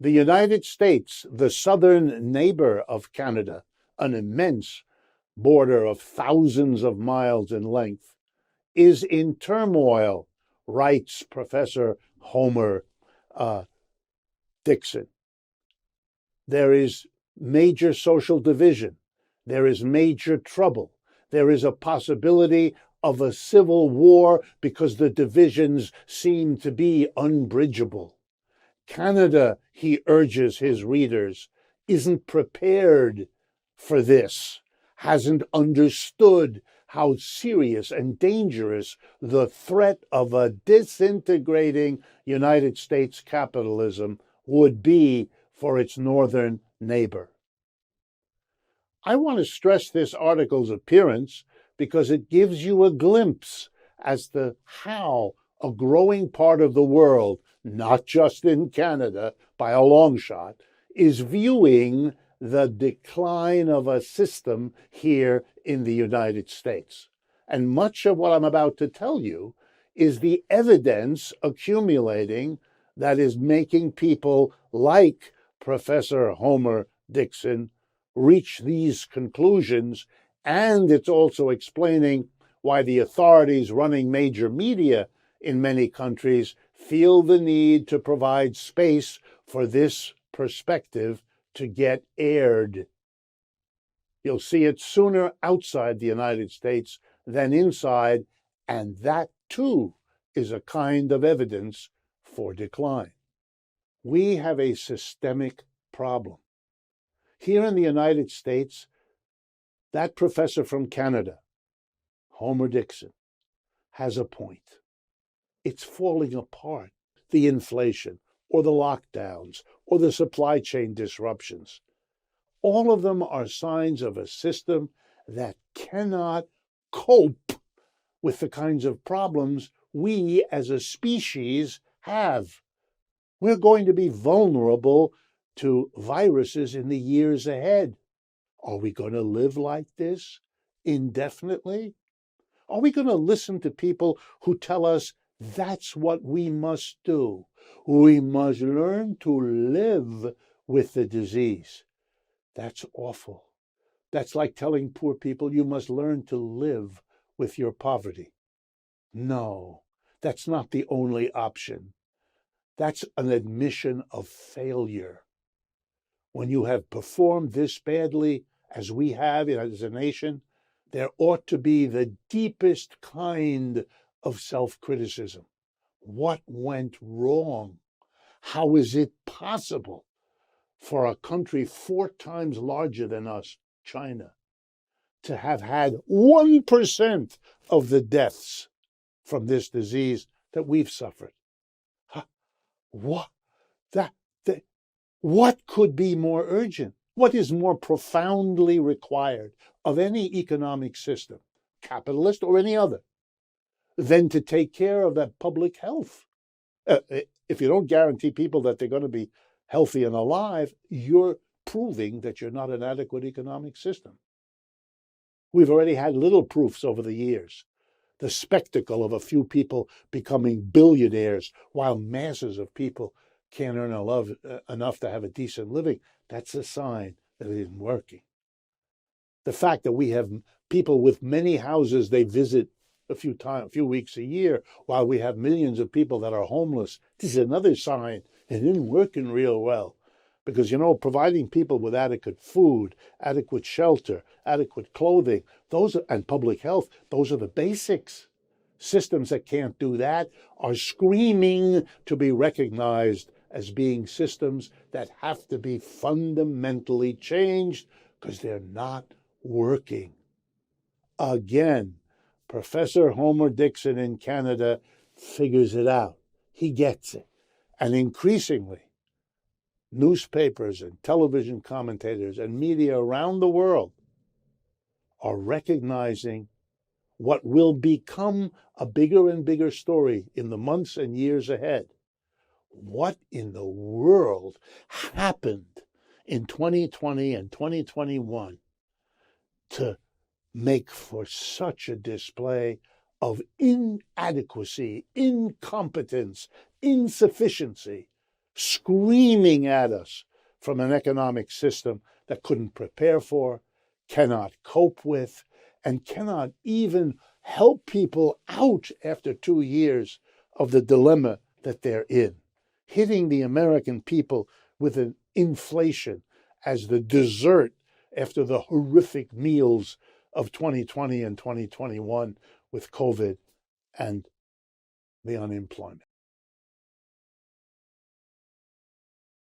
The United States, the southern neighbor of Canada, an immense border of thousands of miles in length, is in turmoil, writes Professor Homer Dixon. There is major social division. There is major trouble. There is a possibility of a civil war because the divisions seem to be unbridgeable. Canada, he urges his readers, isn't prepared for this, hasn't understood how serious and dangerous the threat of a disintegrating United States capitalism would be for its northern neighbor. I want to stress this article's appearance because it gives you a glimpse as to how a growing part of the world, not just in Canada by a long shot, is viewing the decline of a system here in the United States. And much of what I'm about to tell you is the evidence accumulating that is making people like Professor Homer Dixon reach these conclusions, and it's also explaining why the authorities running major media in many countries feel the need to provide space for this perspective to get aired. You'll see it sooner outside the United States than inside, and that too is a kind of evidence for decline. We have a systemic problem. Here in the United States, that professor from Canada, Homer Dixon, has a point. It's falling apart. The inflation, or the lockdowns, or the supply chain disruptions. All of them are signs of a system that cannot cope with the kinds of problems we as a species have. We're going to be vulnerable to viruses in the years ahead. Are we going to live like this indefinitely? Are we going to listen to people who tell us that's what we must do? We must learn to live with the disease. That's awful. That's like telling poor people you must learn to live with your poverty. No, that's not the only option. That's an admission of failure. When you have performed this badly, as we have as a nation, there ought to be the deepest kind of self-criticism. What went wrong? How is it possible for a country 4 times larger than us, China, to have had 1% of the deaths from this disease that we've suffered? What could be more urgent? What is more profoundly required of any economic system, capitalist or any other, than to take care of that public health? If you don't guarantee people that they're going to be healthy and alive, you're proving that you're not an adequate economic system. We've already had little proofs over the years. The spectacle of a few people becoming billionaires while masses of people can't earn enough to have a decent living, that's a sign that it isn't working. The fact that we have people with many houses they visit a few weeks a year, while we have millions of people that are homeless, this is another sign it isn't working real well. Because, providing people with adequate food, adequate shelter, adequate clothing, and public health, those are the basics. Systems that can't do that are screaming to be recognized as being systems that have to be fundamentally changed because they're not working. Again, Professor Homer Dixon in Canada figures it out. He gets it. And increasingly, newspapers and television commentators and media around the world are recognizing what will become a bigger and bigger story in the months and years ahead. What in the world happened in 2020 and 2021 to make for such a display of inadequacy, incompetence, insufficiency screaming at us from an economic system that couldn't prepare for, cannot cope with, and cannot even help people out after 2 years of the dilemma that they're in, hitting the American people with an inflation as the dessert after the horrific meals of 2020 and 2021 with COVID and the unemployment.